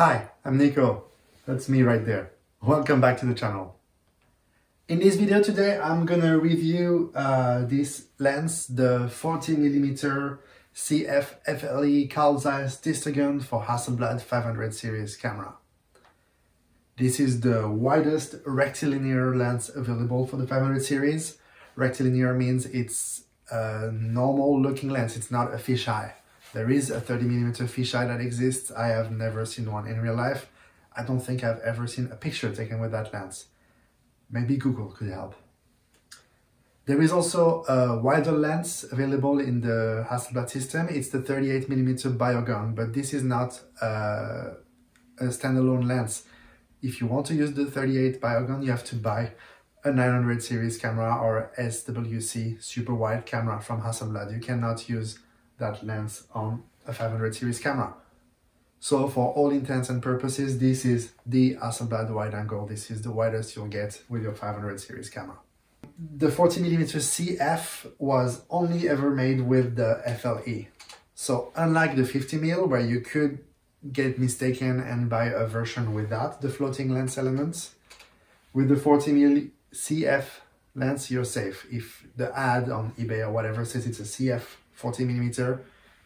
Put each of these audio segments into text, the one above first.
Hi, I'm Nico. That's me right there. Welcome back to the channel. In this video today, I'm gonna review this lens, the 40mm CF FLE Carl Zeiss Distagon for Hasselblad 500 series camera. This is the widest rectilinear lens available for the 500 series. Rectilinear means it's a normal looking lens, it's not a fisheye. There is a 30mm fisheye that exists. I have never seen one in real life. I don't think I've ever seen a picture taken with that lens. Maybe Google could help. There is also a wider lens available in the Hasselblad system. It's the 38mm Biogun, but this is not a standalone lens. If you want to use the 38 Biogun, you have to buy a 900 series camera or SWC super wide camera from Hasselblad. You cannot use that lens on a 500 series camera. So for all intents and purposes, this is the Hasselblad wide angle. This is the widest you'll get with your 500 series camera. The 40mm CF was only ever made with the FLE. So unlike the 50mm where you could get mistaken and buy a version without the floating lens elements, with the 40mm CF lens you're safe. If the ad on eBay or whatever says it's a CF 40mm,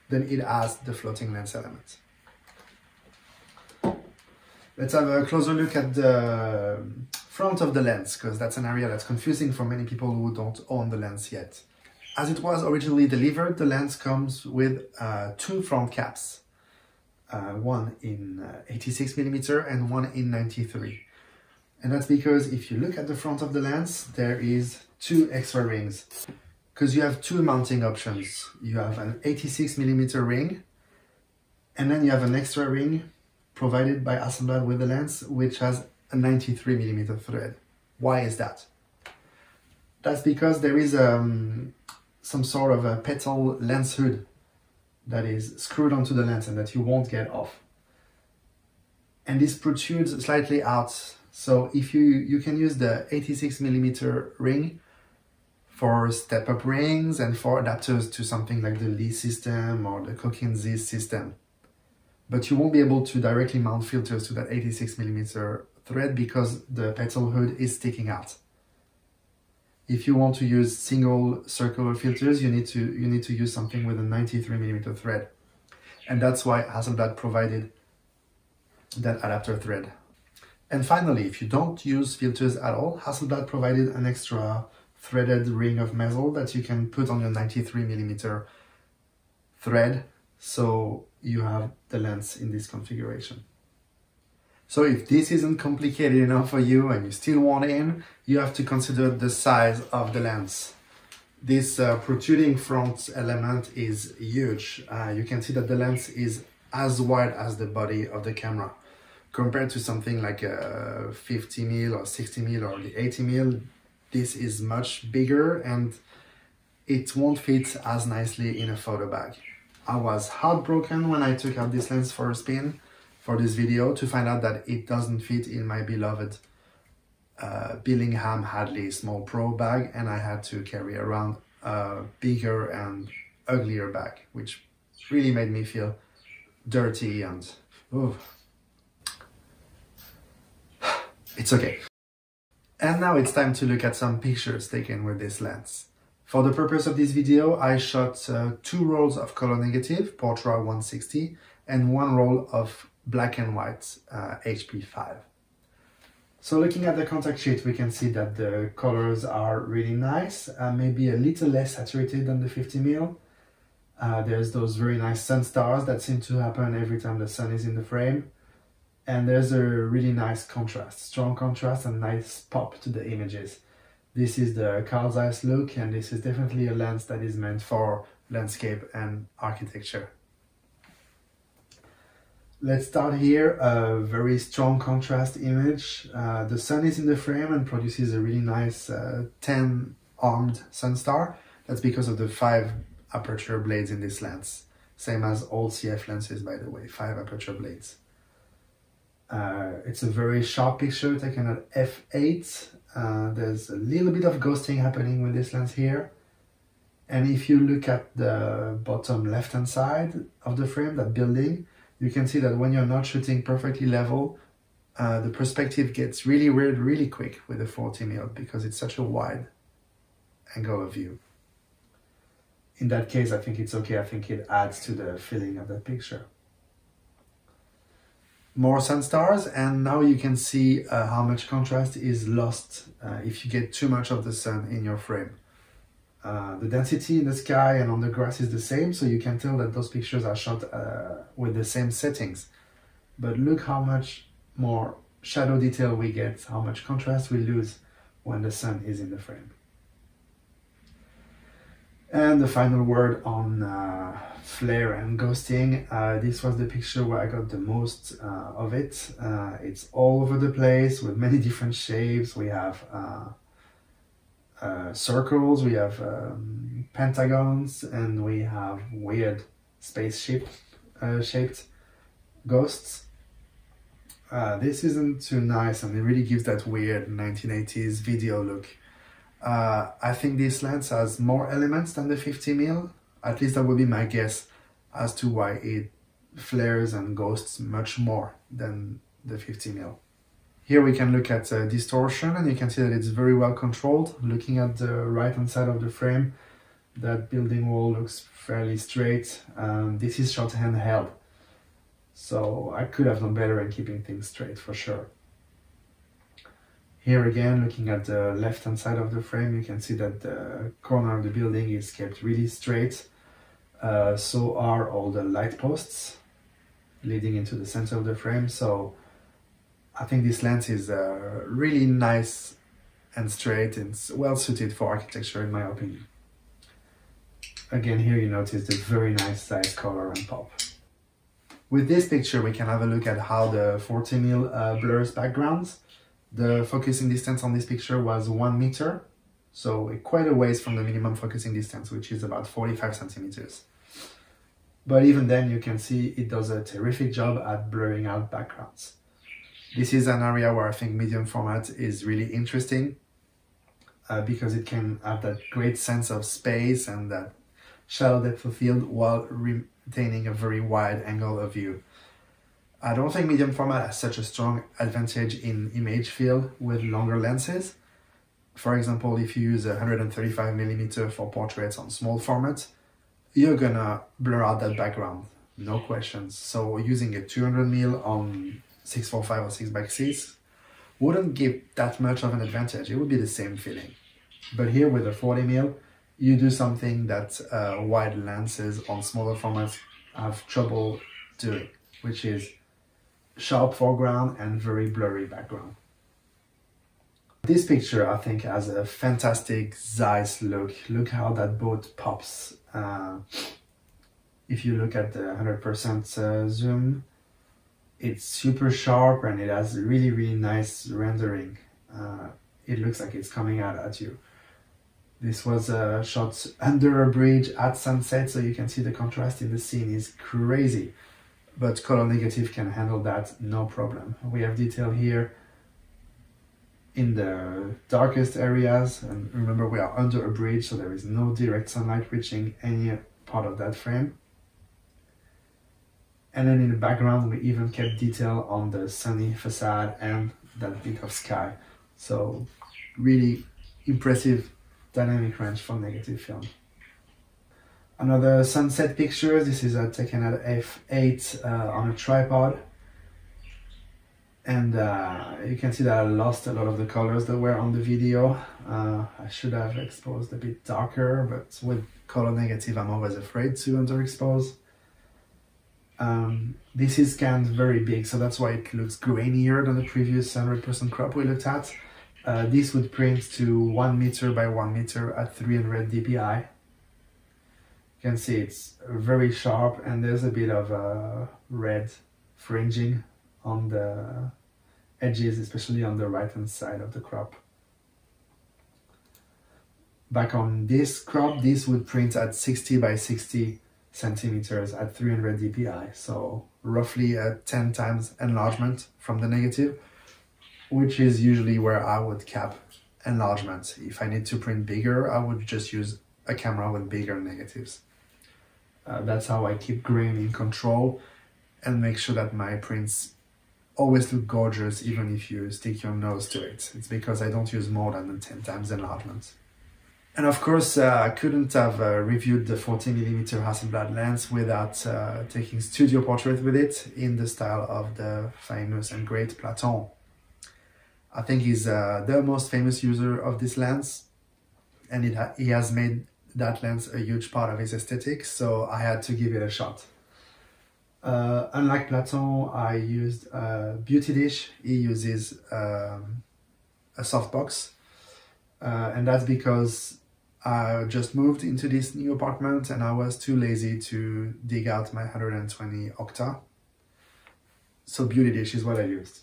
then it has the floating lens element. Let's have a closer look at the front of the lens, because that's an area that's confusing for many people who don't own the lens yet. As it was originally delivered, the lens comes with two front caps, one in 86mm and one in 93. And that's because if you look at the front of the lens, there is two extra rings. Because you have two mounting options. You have an 86mm ring, and then you have an extra ring provided by Hasselblad with the lens, which has a 93mm thread. Why is that? That's because there is some sort of a petal lens hood that is screwed onto the lens and that you won't get off. And this protrudes slightly out. So if you can use the 86mm ring for step-up rings and for adapters to something like the Lee system or the Coquin Zeiss system. But you won't be able to directly mount filters to that 86mm thread because the petal hood is sticking out. If you want to use single circular filters, you need to use something with a 93mm thread. And that's why Hasselblad provided that adapter thread. And finally, if you don't use filters at all, Hasselblad provided an extra threaded ring of metal that you can put on your 93mm thread, so you have the lens in this configuration. So if this isn't complicated enough for you and you still want in, you have to consider the size of the lens. This protruding front element is huge. You can see that the lens is as wide as the body of the camera. Compared to something like a 50mm or 60mm or the 80mm, this is much bigger and it won't fit as nicely in a photo bag. I was heartbroken when I took out this lens for a spin for this video to find out that it doesn't fit in my beloved Billingham Hadley Small Pro bag, and I had to carry around a bigger and uglier bag, which really made me feel dirty and it's okay. And now it's time to look at some pictures taken with this lens. For the purpose of this video, I shot two rolls of color negative, Portra 160, and one roll of black and white HP5. So looking at the contact sheet, we can see that the colors are really nice, maybe a little less saturated than the 50mm. There's those very nice sun stars that seem to happen every time the sun is in the frame. And there's a really nice contrast, strong contrast and nice pop to the images. This is the Carl Zeiss look, and this is definitely a lens that is meant for landscape and architecture. Let's start here, a very strong contrast image. The sun is in the frame and produces a really nice 10-armed sun star. That's because of the 5 aperture blades in this lens. Same as all CF lenses, by the way, 5 aperture blades. It's a very sharp picture taken at f8. There's a little bit of ghosting happening with this lens here. And if you look at the bottom left hand side of the frame, that building, you can see that when you're not shooting perfectly level, the perspective gets really weird really quick with the 40mm because it's such a wide angle of view. In that case, I think it's okay. I think it adds to the feeling of that picture. More sun stars, and now you can see how much contrast is lost if you get too much of the sun in your frame. The density in the sky and on the grass is the same, so you can tell that those pictures are shot with the same settings. But look how much more shadow detail we get, how much contrast we lose when the sun is in the frame. And the final word on flare and ghosting. This was the picture where I got the most of it. It's all over the place with many different shapes. We have circles, we have pentagons, and we have weird spaceship shaped ghosts. This isn't too nice, and it really gives that weird 1980s video look. I think this lens has more elements than the 50mm. At least that would be my guess as to why it flares and ghosts much more than the 50mm. Here we can look at distortion, and you can see that it's very well controlled. Looking at the right hand side of the frame, that building wall looks fairly straight. This is shot handheld, so I could have done better in keeping things straight for sure. Here again, looking at the left hand side of the frame, you can see that the corner of the building is kept really straight. So are all the light posts leading into the center of the frame. So I think this lens is really nice and straight, and it's well suited for architecture in my opinion. Again, here you notice the very nice size, color and pop. With this picture, we can have a look at how the 40mm blurs backgrounds. The focusing distance on this picture was 1 meter, so quite a ways from the minimum focusing distance, which is about 45 centimeters. But even then, you can see it does a terrific job at blurring out backgrounds. This is an area where I think medium format is really interesting because it can have that great sense of space and that shallow depth of field while retaining a very wide angle of view. I don't think medium format has such a strong advantage in image field with longer lenses. For example, if you use a 135mm for portraits on small format, you're gonna blur out that background, no questions. So using a 200mm on 645 or 6x6 wouldn't give that much of an advantage. It would be the same feeling. But here with a 40mm, you do something that wide lenses on smaller formats have trouble doing, which is sharp foreground and very blurry background. This picture, I think, has a fantastic Zeiss look. Look how that boat pops. If you look at the 100% zoom, it's super sharp and it has really, really nice rendering. It looks like it's coming out at you. This was shot under a bridge at sunset, so you can see the contrast in the scene is crazy. But color negative can handle that, no problem. We have detail here in the darkest areas, and remember we are under a bridge, so there is no direct sunlight reaching any part of that frame. And then in the background, we even kept detail on the sunny facade and that bit of sky. So really impressive dynamic range for negative film. Another sunset picture. This is taken at f8 on a tripod. And you can see that I lost a lot of the colors that were on the video. I should have exposed a bit darker, but with color negative, I'm always afraid to underexpose. This is scanned very big, so that's why it looks grainier than the previous 100% crop we looked at. This would print to 1 meter by 1 meter at 300 dpi. You can see it's very sharp, and there's a bit of red fringing on the edges, especially on the right hand side of the crop. Back on this crop, this would print at 60 by 60 centimeters at 300 dpi, so roughly a 10 times enlargement from the negative, which is usually where I would cap enlargement. If I need to print bigger, I would just use a camera with bigger negatives. That's how I keep grain in control, and make sure that my prints always look gorgeous even if you stick your nose to it. It's because I don't use more than 10 times enlargement. And of course, I couldn't have reviewed the 40mm Hasselblad lens without taking studio portrait with it in the style of the famous and great Platon. I think he's the most famous user of this lens, and he has made that lens a huge part of his aesthetic, so I had to give it a shot. Unlike Platon, I used a beauty dish. He uses a softbox, and that's because I just moved into this new apartment and I was too lazy to dig out my 120 octa. So beauty dish is what I used.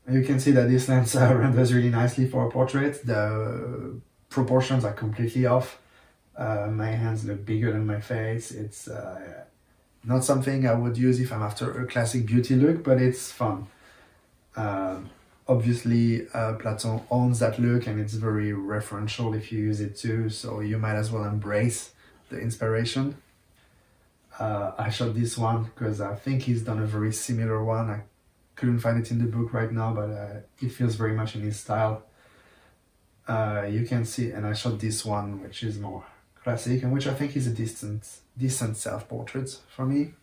And you can see that this lens renders really nicely for a portrait. The proportions are completely off. My hands look bigger than my face. It's not something I would use if I'm after a classic beauty look, but it's fun. Obviously, Platon owns that look and it's very referential if you use it too, so you might as well embrace the inspiration. I shot this one because I think he's done a very similar one. I couldn't find it in the book right now, but it feels very much in his style. You can see, and I shot this one, which is more classic and which I think is a decent self-portrait for me.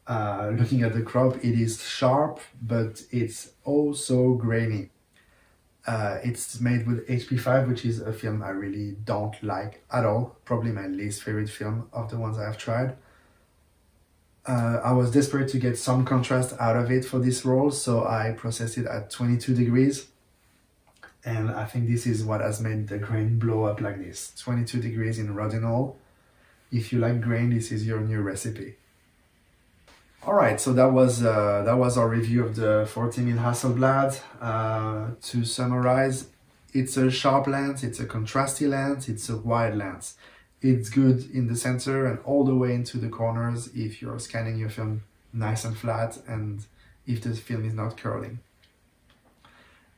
Looking at the crop, it is sharp, but it's also grainy. It's made with HP5, which is a film I really don't like at all. Probably my least favorite film of the ones I have tried. I was desperate to get some contrast out of it for this role, so I processed it at 22 degrees. And I think this is what has made the grain blow up like this. 22 degrees in Rodinal. If you like grain, this is your new recipe. Alright, so that was our review of the 40mm Hasselblad. To summarize, it's a sharp lens, it's a contrasty lens, it's a wide lens. It's good in the center and all the way into the corners if you're scanning your film nice and flat and if the film is not curling.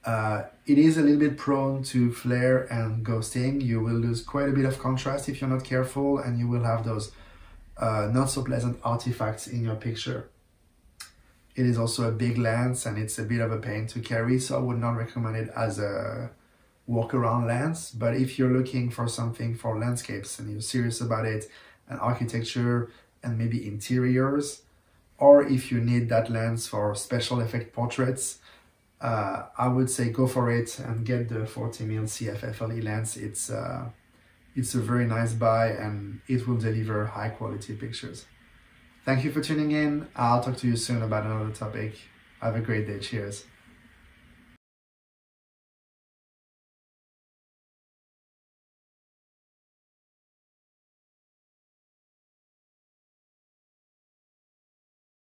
It is a little bit prone to flare and ghosting. You will lose quite a bit of contrast if you're not careful, and you will have those not so pleasant artifacts in your picture. It is also a big lens and it's a bit of a pain to carry, so I would not recommend it as a walk-around lens. But if you're looking for something for landscapes and you're serious about it, and architecture and maybe interiors, or if you need that lens for special effect portraits, I would say go for it and get the 40mm CF FLE lens. It's a very nice buy and it will deliver high quality pictures. Thank you for tuning in. I'll talk to you soon about another topic. Have a great day. Cheers.